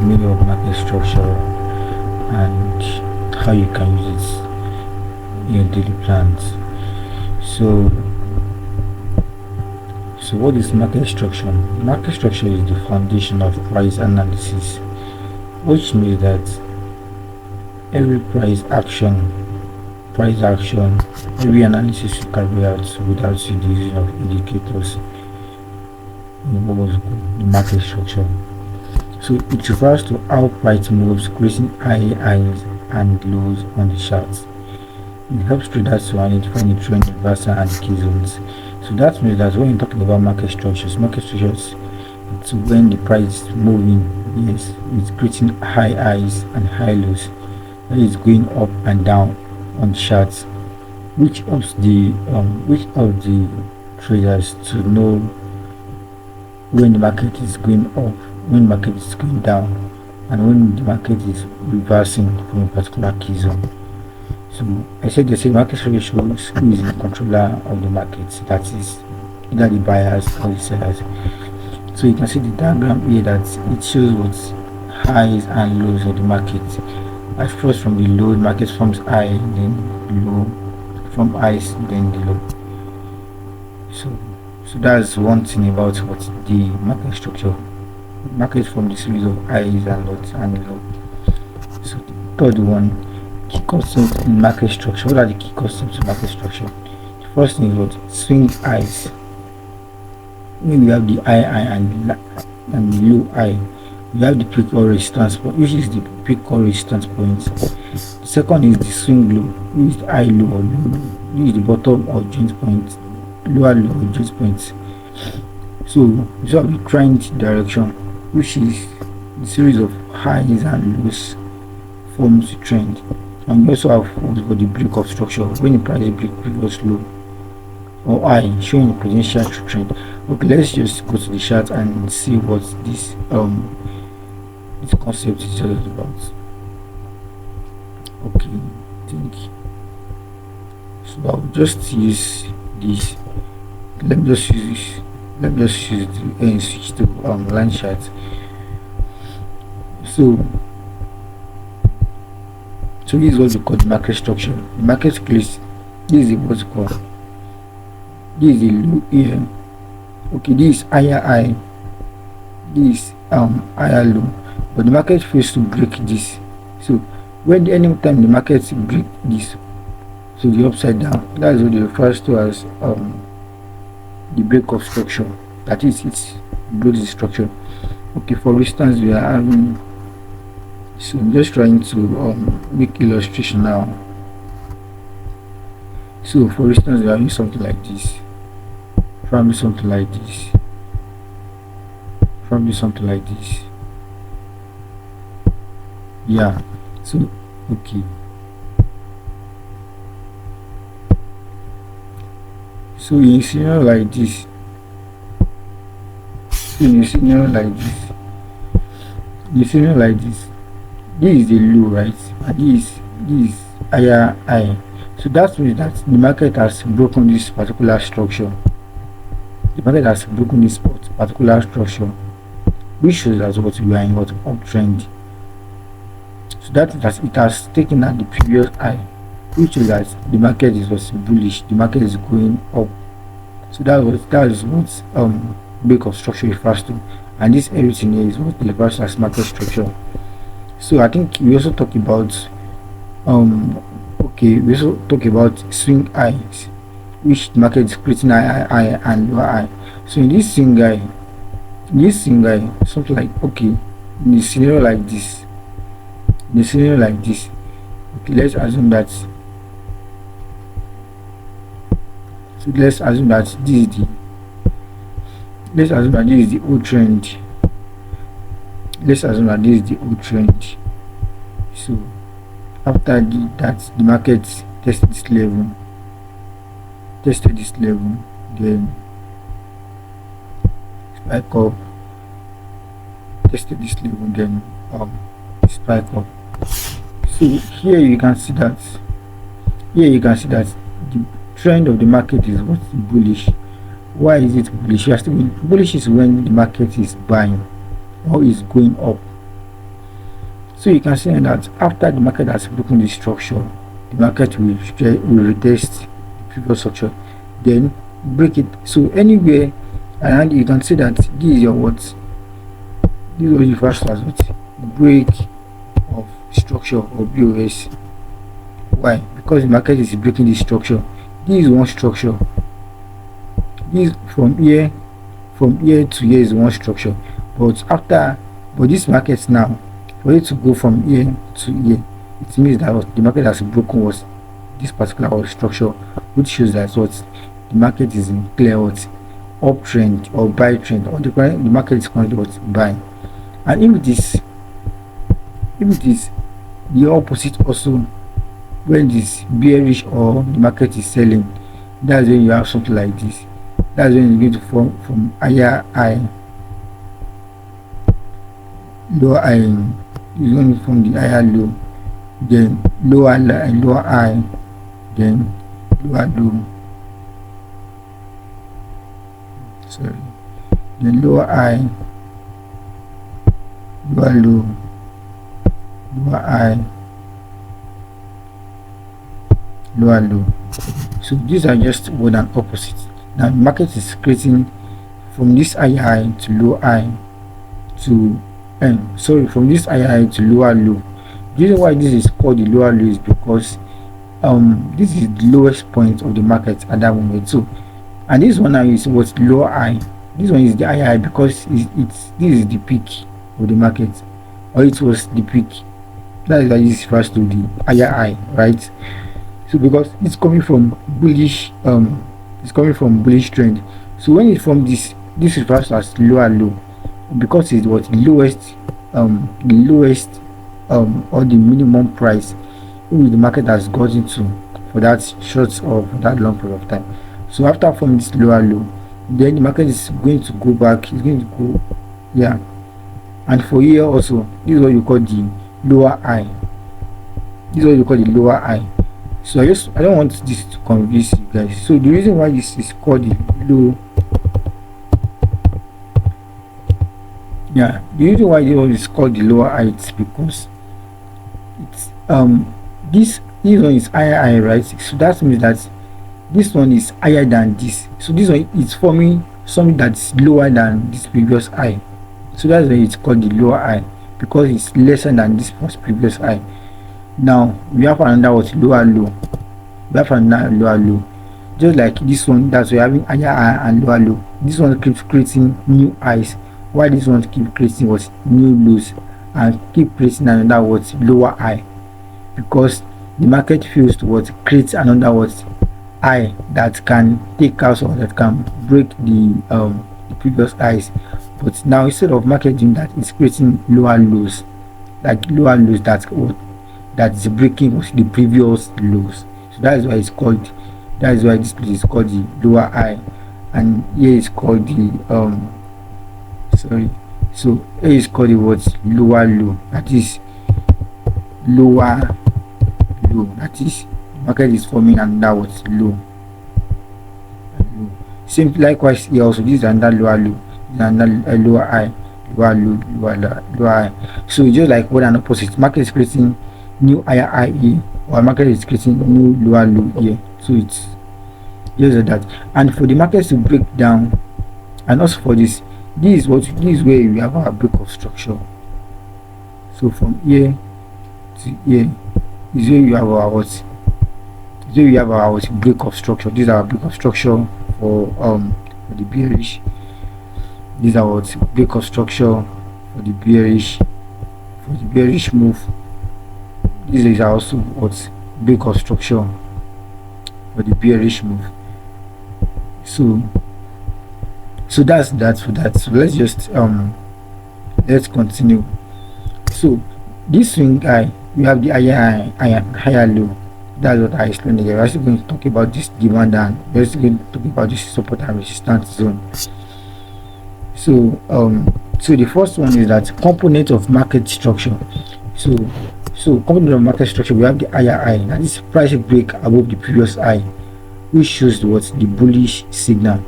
meaning of market structure and how you can use it in your daily plans. So what is market structure? Market structure is the foundation of price analysis, which means that every price action, every analysis you carry out without the using of indicators in what was called the market structure. So it refers to how price moves, creating high highs and lows on the charts. It helps traders to identify the trend, reversal, and key zones. So that means that when you're talking about market structures, it's when the price is moving, yes, it's creating high highs and high lows. That is going up and down on charts, which helps the traders to know when the market is going up, when the market is going down, and when the market is reversing from a particular key zone. So I said the same market structure shows who is the controller of the market, that is either the buyers or the sellers. So you can see the diagram here that it shows what highs and lows of the market. At first, from the low, the market forms high, then low, from highs, then the low. So that's one thing about what the market structure. Market from the series of highs and lows and low. So the third one, key concepts in market structure. What are the key concepts in market structure? The first thing is what swing highs. When we have the high and the low high, we have the peak or resistance point, which is the peak or resistance point. The second is the swing low, which is the high low or low low, which is the bottom or joint point, lower low or joint point. So we have the trend direction, which is the series of highs and lows forms the trend. And we also have what's called the break of structure, when the price break previous low or high, showing the potential trend. Okay, let's just go to the chart and see what this concept is all about. Okay, I think so. I'll just use this. Let me just use the switch to line chart. So this is what we call the market structure. The market place, this is what's called. This is the low here. Okay, this is higher high. This is higher low. But the market fails to break this. So when anytime the market break this, so the upside down, that's what it refers to as the break of structure. That is, it breaks the structure. Okay, for instance, we are having. So I'm just trying to make illustration now. So for instance, we are having something like this. Probably something like this. Probably something like this. Yeah. So okay. So in a scenario like this, this is the low, right? And this is higher high. So that means that the market has broken this particular structure. The market has broken this particular structure, which shows as what we are in what uptrend. So that it has taken at the previous high, which shows that the market is was bullish. The market is going up. So that is what break of structure refers to, and this everything here is what refers as market structure. So I think we also talk about we also talk about swing highs, which the market is creating high and lower high. So in this swing high, something like in the scenario like this, okay, let's assume that this is the old trend. So after that the market tested this level, then spike up, tested this level, then spike up. So here you can see that the trend of the market is what's bullish. Why is it bullish? Bullish is when the market is buying or is going up. So you can see that after the market has broken the structure, the market will retest the previous structure, then break it. So anywhere around, you can see that this is your what? This is what you first as what? Break of structure or BOS. Why? Because the market is breaking the structure. This is one structure. This from here to here is one structure. But this market now, for it to go from here to here, it means that the market has broken was this particular structure, which shows that what the market is in clear what uptrend or buy trend, or the market is currently what buying. And if it is the opposite also, when this bearish or the market is selling, that's when you have something like this. That's when you going to form from higher high, lower high. You're going from the higher low, then lower high, then lower low. Sorry, then lower high, lower low, lower high, lower low. So these are just one and opposite. Now the market is creating from this high to low high to from this high to lower low. The reason why this is called the lower low is because this is the lowest point of the market at that moment. So, and this one now is what's lower high. This one is the high because this is the peak of the market, or it was the peak. That is why this refers to the higher high, right? So because it's coming from bullish, trend. So when it's from this refers to as lower low, because it's what lowest, or the minimum price which the market has gotten to for that short or for that long period of time. So after from this lower low, then the market is going to go back. It's going to go, yeah. And for here also, this is what you call the lower high. This is what you call the lower high. So I don't want this to confuse you guys. So the reason why this is called the low, the reason why this is called the lower high is because it's this one is higher, right? So that means that this one is higher than this. So this one is forming something that's lower than this previous high. So that's why it's called the lower high, because it's lesser than this previous high. Now we have another lower low. We have another lower low, just like this one. That's why having higher high and lower low. This one keeps creating new highs, while this one keep creating new lows, and keep creating another lower high, because the market feels to create another high that can take out or that can break the previous highs. But now instead of market doing that, it's creating lower lows, that is breaking the previous lows. So that is why it's called, that is why this place is called the lower high, and here is called the so here is called the lower low. That is lower low. That is market is forming another low. Same likewise here also. This is another lower low, another lower high, lower low, lower high. So just like one and opposite, market is creating new higher high here, or market is creating new lower low here. So it's just like that. And for the markets to break down, and also for this is where we have our break of structure. So from here to here is where you have our break of structure. These are our break of structure for the bearish. These are what break of structure for the bearish move. This is also what break of structure for the bearish move. So that's that for that. So let's just let's continue. So this swing high, we have the higher low. That's what I explained earlier. We're also going to talk about this demand, and we're also going to talk about this support and resistance zone. So so the first one is that component of market structure. So component of market structure, we have the higher high, that is price break above the previous high, which shows the bullish signal.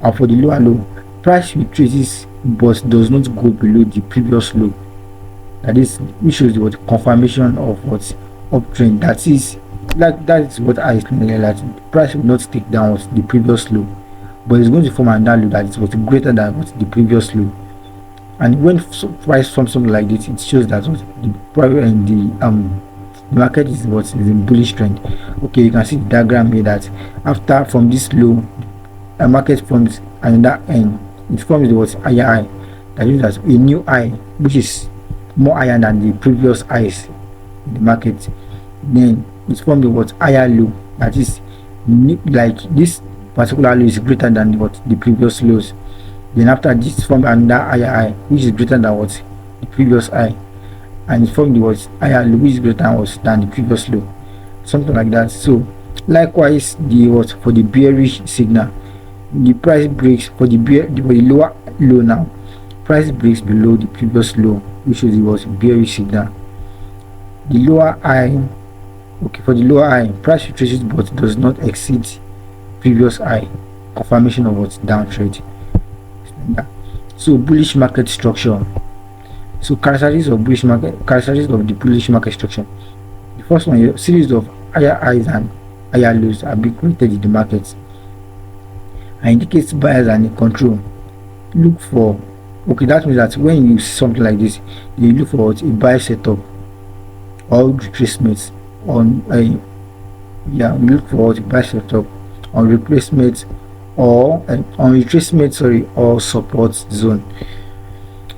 And for the lower low, price retraces but does not go below the previous low. that is, which shows what confirmation of what uptrend. That is what I explained earlier, that the price will not take down what the previous low, but it's going to form another low that is what greater than what the previous low. And when price forms something like this, it shows that what the price and the market is what is in bullish trend. Okay, you can see the diagram here that after from this low, a market forms another end. It forms what higher high, that is that a new high which is more higher than the previous highs in the market. Then it forms what higher low, that is like this particular low is greater than what the previous lows. Then after this form another higher high which is greater than what the previous high, and it formed what higher low which is greater than the previous low, something like that. So likewise, the what for the bearish signal, the price breaks for the lower low now, price breaks below the previous low, which is was bearish signal. The lower high, okay, for the lower high, price retraces but does not exceed previous high, confirmation of what downtrend. So bullish market structure. So characteristics of the bullish market structure. The first one, a series of higher highs and higher lows are being created in the market and indicates buyers and in control. Look for, okay, that means that when you see something like this, you look for a buy setup or retracements on you look for a buy setup on replacement or on retracement, or support zone.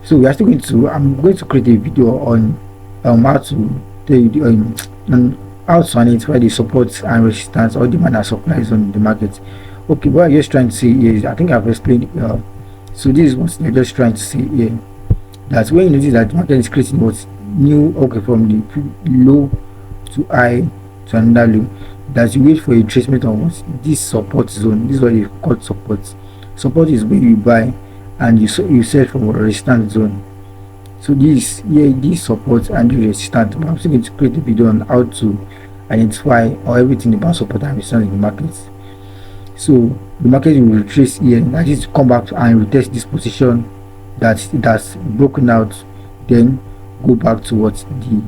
So we are still I'm going to create a video on how to tell you on how to identify the support and resistance or demand and supply zone in the market. Okay, what I'm just trying to say is, I think I've explained. So this is what they're just trying to say here. That when you notice that the market is creating what's new, okay, from the low to high to another low, that you wait for a retracement on what this support zone. This is what you call support. Support is where you buy and you sell from a resistance zone. So this support and the resistance. But I'm still going to create a video on how to identify or everything about support and resistance in the market. So the market will retrace here, that is to come back and retest this position that's broken out, then go back to what the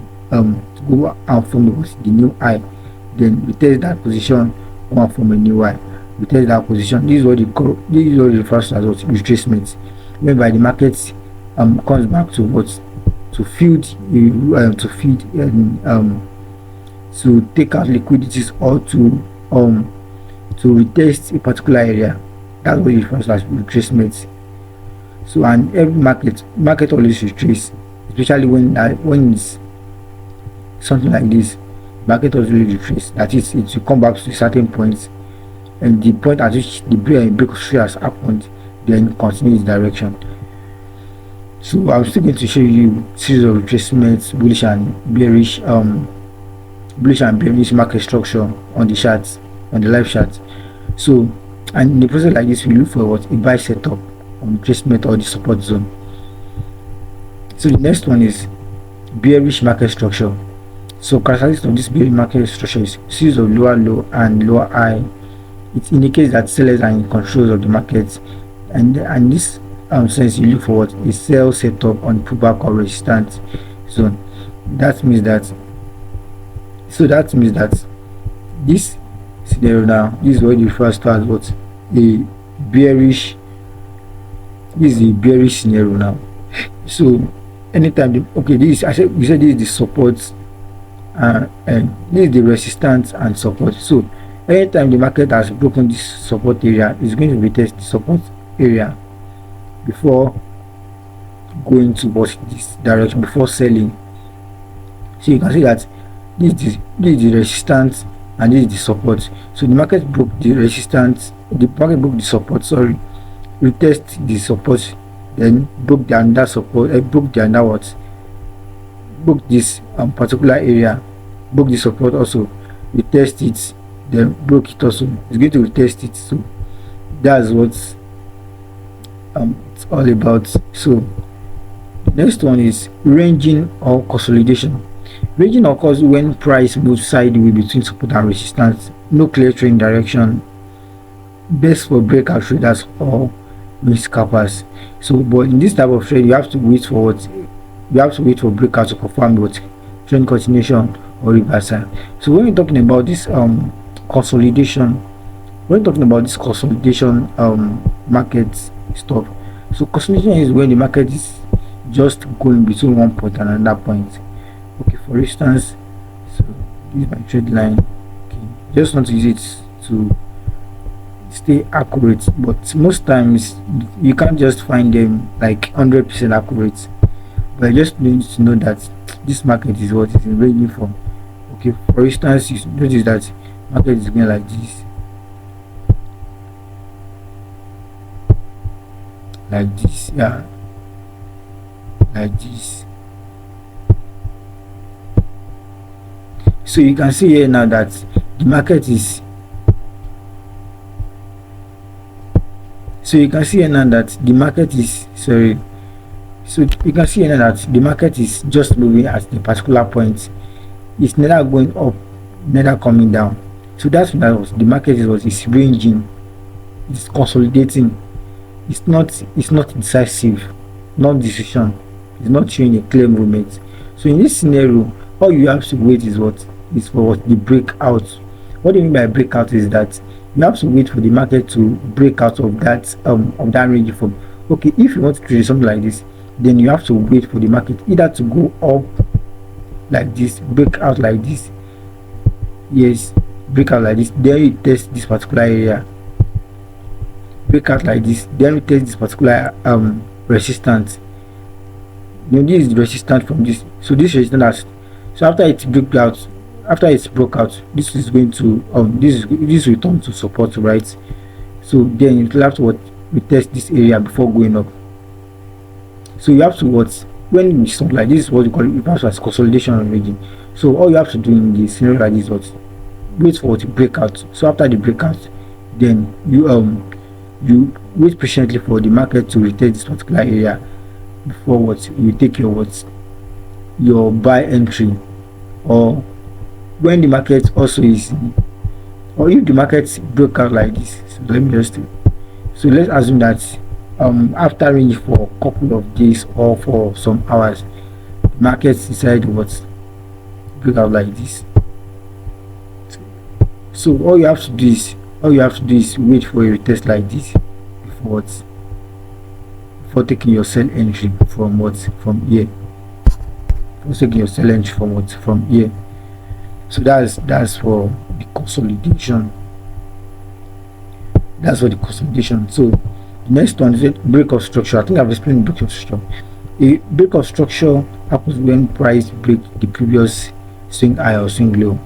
go out from the new high, then retest that position, go out from a new high, retest that position. This is what it refers to as what retracement, whereby the market comes back to what to take out liquidities or to retest a particular area. That's what it refers to as retracement. So, and every market always retrace, especially when it's something like this. Market always retrace, that is, it will come back to a certain point, and the point at which the breakthrough has happened, then continue its direction. So I'm still going to show you series of retracements, bullish and bearish market structure on the charts, on the live chart. So, and in the process like this, we look for what a buy setup on retracement or the support zone. So the next one is bearish market structure. So characteristics of this bearish market structure is series of lower low and lower high. It indicates that sellers are in control of the market, and this sense you look for what a sell setup on pullback or resistance zone. That means that this scenario now, this is what it refers to as what a bearish. This is a bearish scenario now. So anytime we said this is the support and this is the resistance and support. So anytime the market has broken this support area, it's going to retest the support area before going towards this direction, before selling. So you can see that this is the resistance and this is the support. So the market broke the resistance, the market broke the support, retest the support, then broke the under support, broke the under what, broke this particular area, broke the support also, retest it, then broke it also. It's going to retest it. So that's what it's all about. So the next one is ranging or consolidation. Ranging occurs when price moves sideways between support and resistance, no clear trend direction, best for breakout traders or risk scalpers. So but in this type of trade, you have to wait for what you have to wait for breakout to confirm what trend continuation or reversal. So when we're talking about this consolidation, when talking about this consolidation market stuff, so consolidation is when the market is just going between one point and another point. Okay, for instance, so this is my trade line. Okay, just want to use it to stay accurate, but most times you can't just find them like 100% accurate, but I just need to know that this market is what is ranging from. Okay, for instance, you notice that market is going like this, yeah, like this. So you can see here now that the market is, so you can see here now that the market is, sorry, so you can see here now that the market is just moving at the particular point. It's neither going up, neither coming down. So that's what the market is ranging, it's consolidating. It's not decisive, not decision, it's not showing a clear movement. So in this scenario, all you have to wait is what is for what the breakout. What do you mean by breakout is that you have to wait for the market to break out of that range from. Okay, if you want to trade something like this, then you have to wait for the market either to go up like this, break out like this, yes, break out like this, then you test this particular area, break out like this, then we test this particular resistance. You know, this is the resistance from this, so this resistance, so after it broke out, after it's broke out, this is going to this return to support, right? So then you have to what, we test this area before going up. So you have to what, when it's something like this, is what you call it, refers as consolidation of region. So all you have to do in this scenario like this, what, wait for it to break out. So after the breakout, then you wait patiently for the market to retest this particular area before what you take your buy entry. Or when the market also is, or if the market broke out like this, so let me just, so let's assume that after range for a couple of days or for some hours, the market decide what break out like this. So all you have to do is wait for a retest like this before taking your sell entry from here. Taking your sell entry from here. So that's for the consolidation. That's for the consolidation. So the next one is break of structure. I think I've explained break of structure. A break of structure happens when price break the previous swing high or swing low.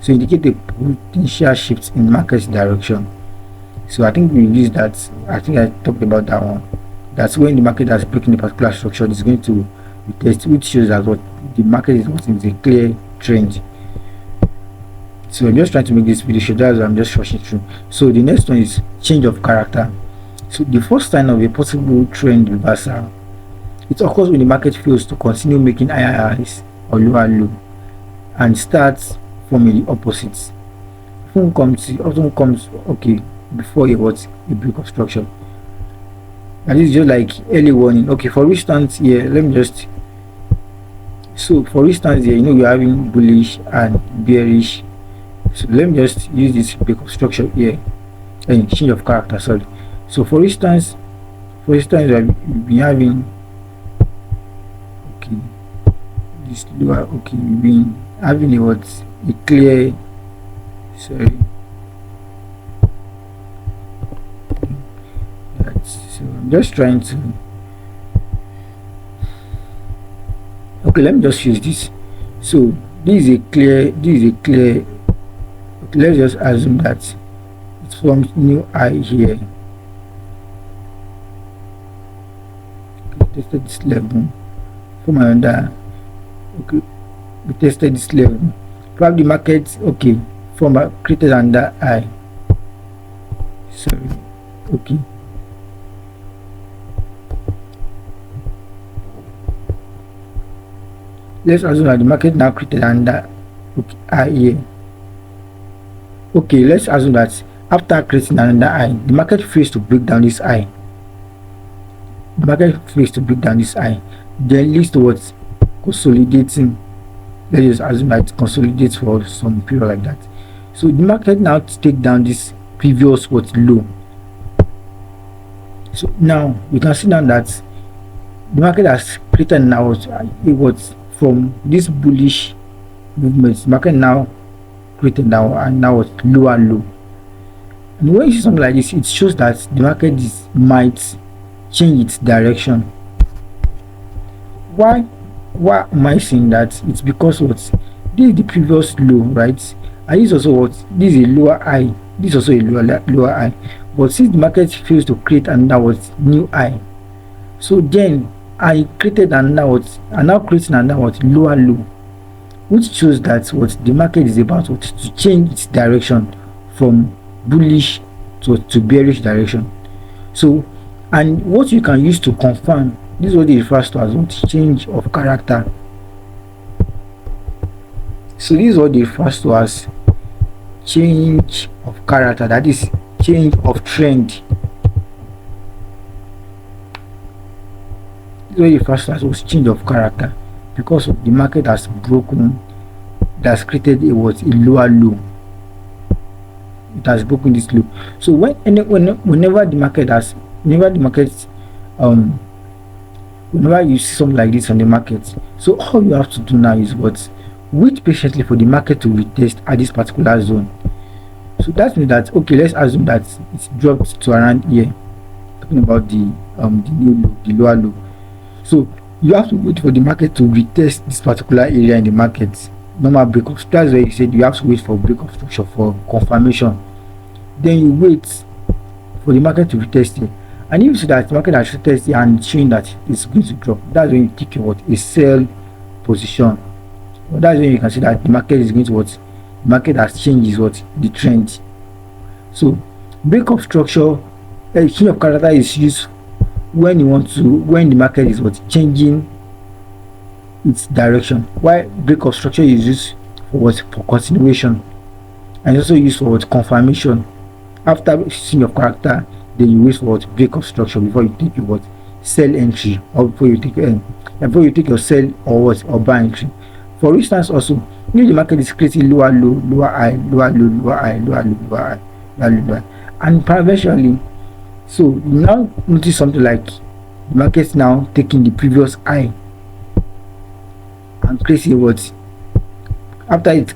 So indicate a potential shift in market direction. So I think we used that. I think I talked about that one. That's when the market has broken a particular structure, it's going to retest, which shows that what the market is what is a clear trend. So I'm just trying to make this video show, that's why I'm just rushing through. So the next one is change of character. So the first sign of a possible trend reversal, it occurs when the market fails to continue making higher highs or lower low and starts forming the opposites. Often comes okay before a break of structure. And this is just like early warning. Okay, for instance here, let me just, so for instance here, you're having bullish and bearish. So let me just use this break of structure here and change of character, sorry. So for instance we've been having okay this lower, okay, we've been having a clear, sorry, so I'm just trying to, okay, let me just use this. So this is a clear, okay, let's just assume that it forms new high here. Okay, tested this level from another, okay, we tested this level, probably market, okay, from a created under high, sorry, okay, let's assume that the market now created under high here. Okay, let's assume that after creating another high, the market fails to break down this high. Then leads towards consolidating. Let's just assume that it consolidates for some period like that. So the market now take down this previous what low. So now you can see now that the market has created now it was from this bullish movement. The market now created now and now it's lower low. And when you see something like this, it shows that the market might change its direction. Why am I saying that? It's because what this is the previous low, right? And this also what this is a lower high. This is also a lower high. But since the market fails to create another new high, so then I created another and now creating another lower low, which shows that what the market is about to change its direction from bullish to bearish direction. So, and what you can use to confirm this is what it refers to as what change of character. So this is what it refers to as change of character, that is change of trend. This is what it refers to as what change of character, because the market has broken, that's created a lower low. It has broken this low. So whenever the market whenever you see something like this on the market, so all you have to do now is wait patiently for the market to retest at this particular zone. So that means that, okay, let's assume that it's dropped to around here, talking about the new low, the lower low. So you have to wait for the market to retest this particular area in the market, normal break of. That's why you said you have to wait for break of structure for confirmation. Then you wait for the market to retest it, and if you see that the market has retested and showing that it's going to drop, that's when you take your a sell position. That's when you can see that the market is going to the market has changed the trend. So break of structure, change of character is used when the market is changing its direction. Why break of structure is used for continuation, and also used for confirmation. After change of character, then you wait for break of structure before you take your sell entry, or before you take your sell or buy entry. For instance, also if the market is creating lower low, lower high, lower low, lower high, lower low, lower high, lower low, lower high, and eventually, so you now notice something like the market now taking the previous high and creating after it,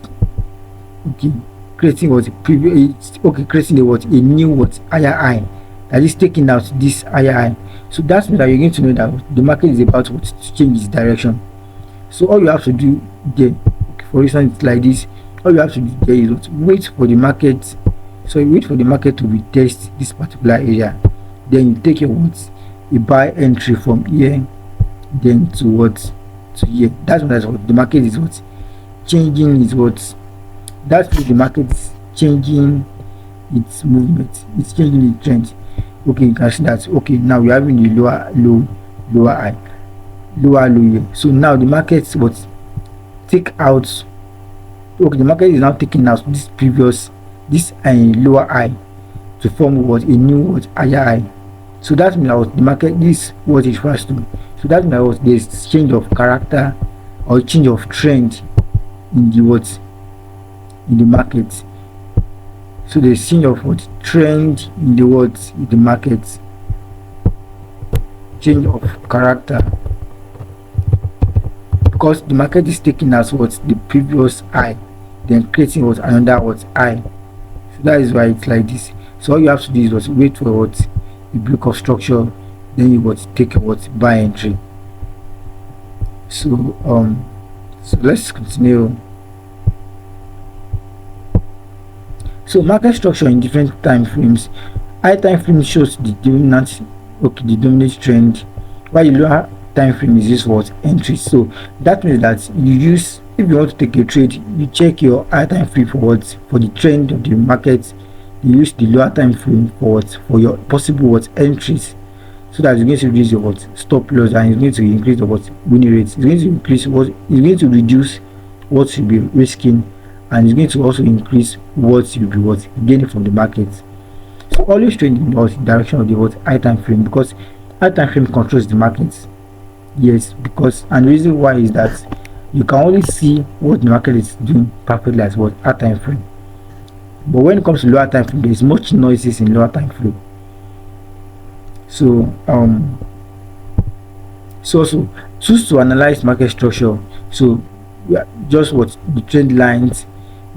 okay, creating creating a new higher high, that is taking out this higher high. So that's means that you're going to know that the market is about to change its direction. So all you have to do there, for instance, like this, all you have to do there is wait for the market. So you wait for the market to retest this particular area, then you take a buy entry from here, then to here. That's what the market is changing that's what the market is changing its movement, it's changing its trend. Okay, you can see that. Okay, now we're having the lower low, lower high, lower low here. So now the market take out, okay, the market is now taking out this previous lower high to form a new higher high. So that means the market, this what it refers to. So that means there's change of character or change of trend in the market. So there's change of trend in the market, change of character, because the market is taking as the previous high, then creating another high. So that is why it's like this. So all you have to do is wait for the break of structure, then you take a buy entry. So so let's continue. So market structure in different time frames. High time frame shows the dominant trend, while the lower time frame is used for entry. So that means that you use, if you want to take a trade, you check your high time frame for the trend of the market. You use the lower time frame for your possible entries, so that you're going to reduce your stop loss, and it's going to increase the winning rates. It's going to increase it's going to reduce what you'll be risking, and it's going to also increase what you'll be gaining from the market. So always trade in the direction of the high time frame, because high time frame controls the market. Yes, because and the reason why is that you can only see what the market is doing perfectly as what high time frame. But when it comes to lower time frame, there is much noises in lower time frame. So also choose to analyze market structure. So just what the trend lines,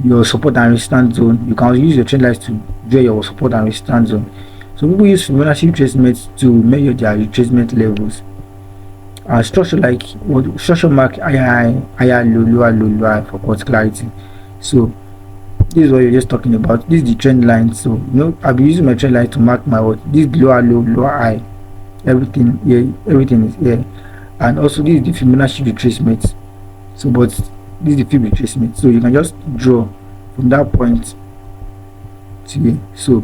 your support and resistance zone. You can use your trend lines to draw your support and resistance zone. So people use Fibonacci retracement to measure their retracement levels. Structure like what structure mark higher low, lower low, lower for cost clarity. So this is what you're just talking about. This is the trend line. So I'll be using my trend line to mark my what this lower low, lower high. Everything here, everything is here. And also this is the Fibonacci retracement. So but this is the Fib retracement. So you can just draw from that point to here. So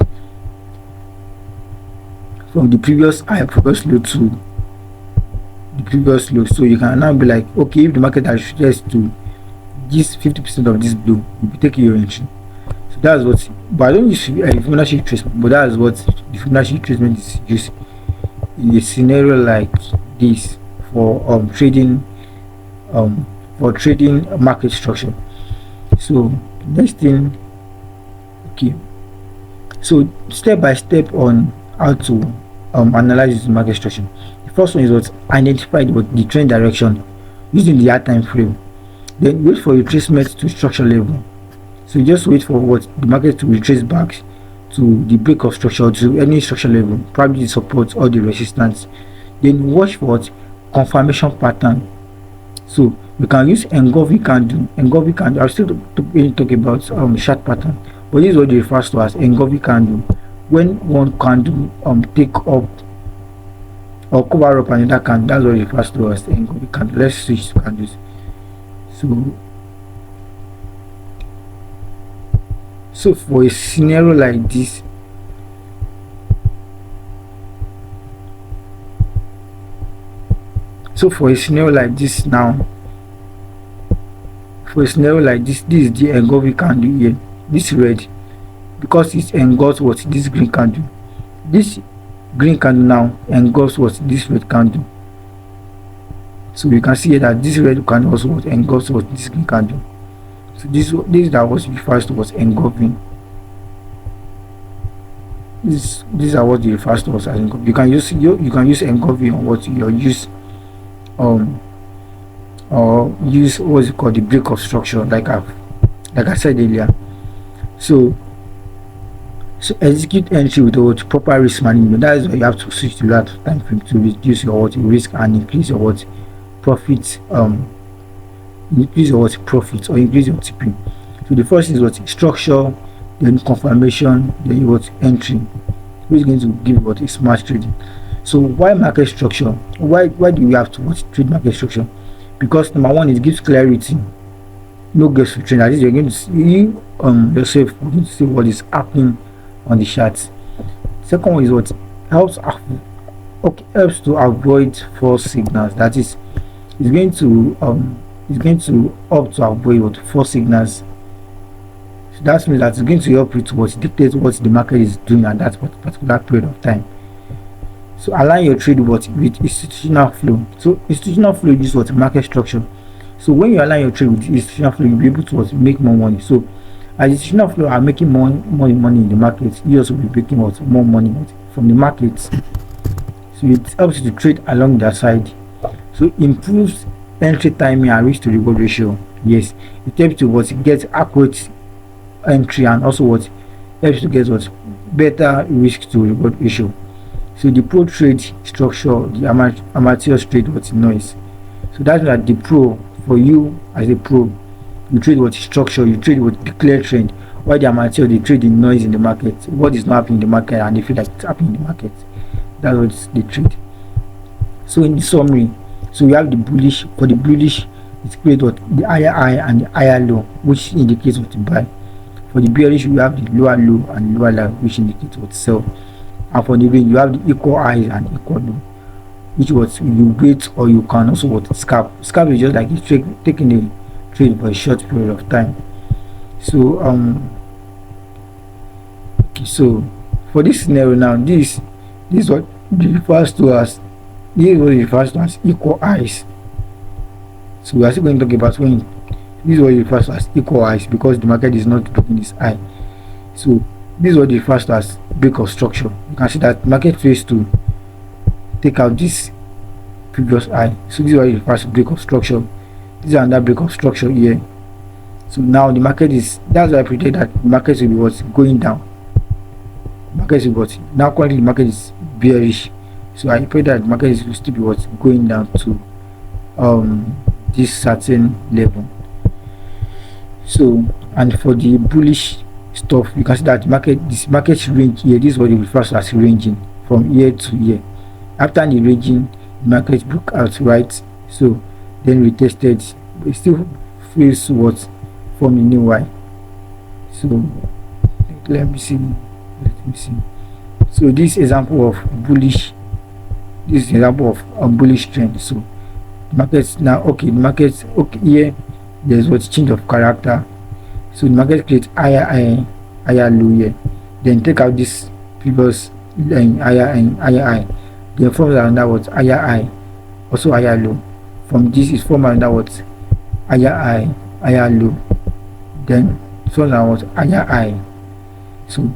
from the previous high, previous low to the previous low. So you can now be like, okay, if the market has retraced to this 50% of this blue, you'll be taking your entry. So that's what, but I don't use Fibonacci retracement, but that's what the Fibonacci retracement is used in a scenario like this for trading market structure. So next thing, okay, so step by step on how to analyze the market structure. The first one is what identify the trend direction using the high time frame. Then wait for retracement to structure level. So you just wait for what the market to retrace back to the break of structure, to any structure level, probably the support or the resistance. Then watch for what confirmation pattern. So you can use engulfing candle. I'm still talking about chart pattern, but this is what they refer to as engulfing candle. When one candle take up or cover up another candle, that's what it refers to as engulfing candle. Let's switch to candles. So for a scenario like this, now, this is the engulfing candle here. This red, because it engulfs what this green candle. This green candle now engulfs what this red candle. So you can see here that this red candle also engulfs what this green candle. So this is that what refers to as engulfing. These are what you refers to as engulfing. You can use engulfing on what you use or use what's it called, the break of structure, like I said earlier. So execute entry with what proper risk management. That is why you have to switch to that time frame to reduce your risk and increase your profit, increase your profit or increase your TP. So the first is what structure, then confirmation, then what entry, which is going to give what is smart trading. So why market structure? Why do we have to trade market structure? Because number one, it gives clarity, no guess to trade. At least you're going to see yourself, you're going to see what is happening on the charts. Second one is what helps to avoid false signals. That is, it's going to help to avoid what false signals. So that means that it's going to help you to dictate what the market is doing at that particular period of time. So align your trade with institutional flow. So institutional flow is what market structure. So when you align your trade with institutional flow, you'll be able to make more money. So as institutional flow are making more money in the market, you also will be making more money from the market. So it helps you to trade along that side. So improves entry timing and risk to reward ratio. Yes, it helps you to get accurate entry and also helps you to get better risk to reward ratio. So the pro trade structure, the amateur trade noise. So that's that the pro, for you as a pro, you trade structure, you trade declared trend, while the amateur they trade the noise in the market, what is not happening in the market, and they feel like it's happening in the market. That's what they trade. So in the summary, so we have the bullish. For the bullish, it's create the higher high and the higher low, which indicates what to buy. For the bearish, we have the lower low and lower low, which indicates what to sell. And for the range, you have the equal highs and equal low, which you wait, or you can also scalp. Scalp is just like you taking a trade for a short period of time. So okay, so for this scenario now, this is what refers to as This is what it refers to as equal highs. So we are still going to talk about when this is what it refers to as equal highs because the market is not breaking this high. So this is what it refers to as break of structure. You can see that market fails to take out this previous high. So this is what it refers to break of structure. This is another break of structure here. So now the market is, that's why I predict that the market will be what's going down. Market will be what, now currently the market is bearish. So I pray that the market is will still be what's going down to this certain level. So and for the bullish stuff, you can see that this market range here, this is what it refers to as ranging from here to here. After the ranging, the market broke out, right? So then we tested, it still feels what from a new high. So let me see. So this example of bullish, this is example of bullish trend. So the market's now okay, the market's okay here. There's what change of character. So the market creates higher low here. Then take out this previous line higher high. Then form another what higher high, also higher low. From this is form another what higher low. Then form another what higher high. So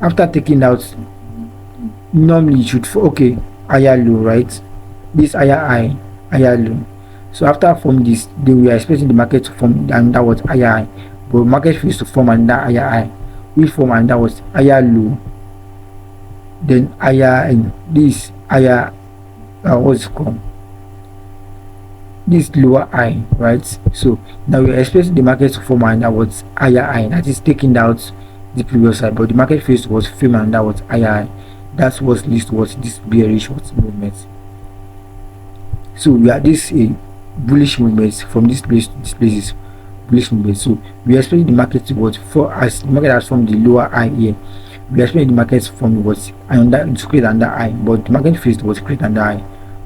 after taking out, normally it should okay higher low, right? This higher low. So after from this, they were expecting the market to form another what higher high, but market fails to form another higher high. We form another what higher low. Then higher and this higher what's it called? This lower high, right? So now we're expecting the market to form another what higher high, that is taking out the previous high, but the market fails was film and that was higher. That's what leads towards this bearish movement. So we are this a bullish movement from this place to this place is bullish movement. So we expect the market to what for as the market has formed the lower high here. We expect the market from what under to create under high, but the market fails towards create under high,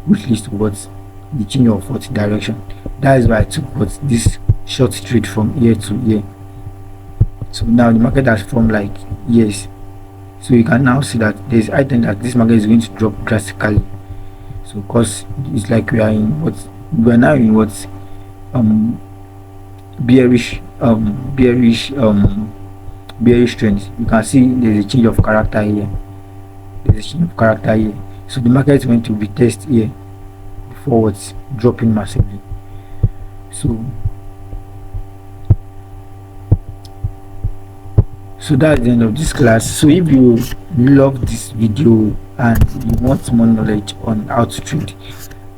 which leads towards the change of what direction. That is why I took what this short trade from here to here. So now the market has formed like yes. So you can now see that there's item that this market is going to drop drastically. So because it's like we are now in what bearish trends. You can see there's a change of character here. So the market is going to be tested here before what's dropping massively. So that's the end of this class. So if you love this video and you want more knowledge on how to trade,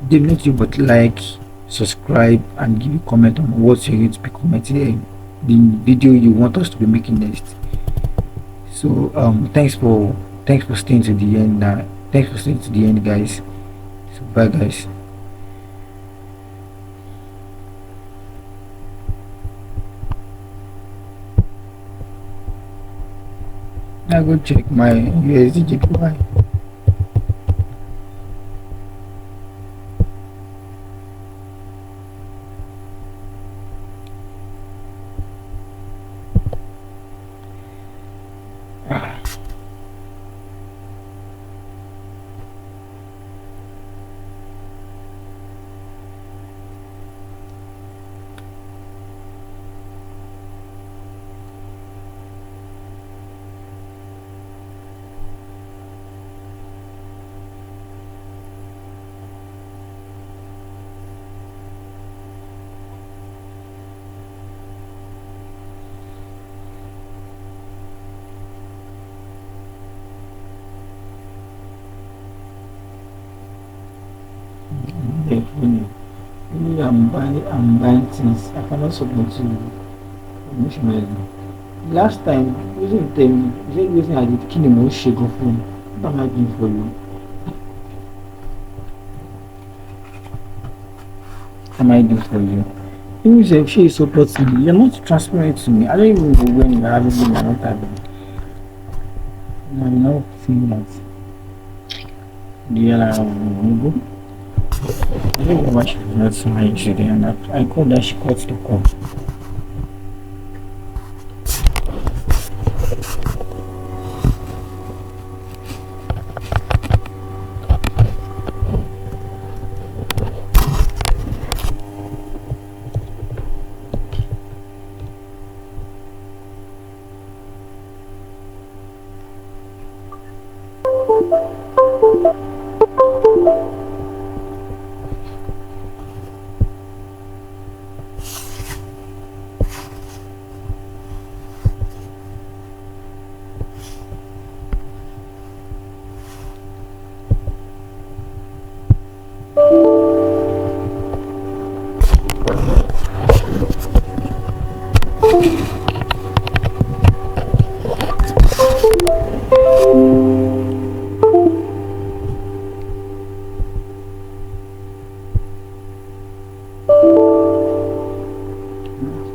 definitely but like, subscribe and give a comment on what you're going to be commenting the video you want us to be making next. So thanks for staying to the end. Thanks for staying to the end, guys. So bye, guys. Now go check my USD JPY. Really, I'm buying things. I cannot submit to you. Last time, you didn't tell me. You said using I did kill him shake of phone. What am I doing for you? What am I doing for you? You say she is supporting me. You're not transparent to me. I don't even know when you're having me or not having me. No, you're not saying that. Do you allow me? I don't know why she was not smiling today, and I called her, she cut the call.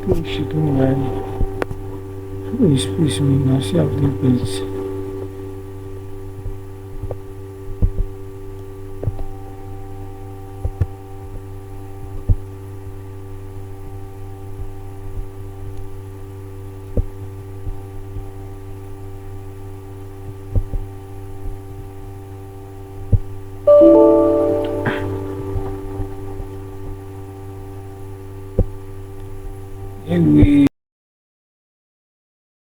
Puxa, que mulher. Isso, menina, se abre depois. Anyway.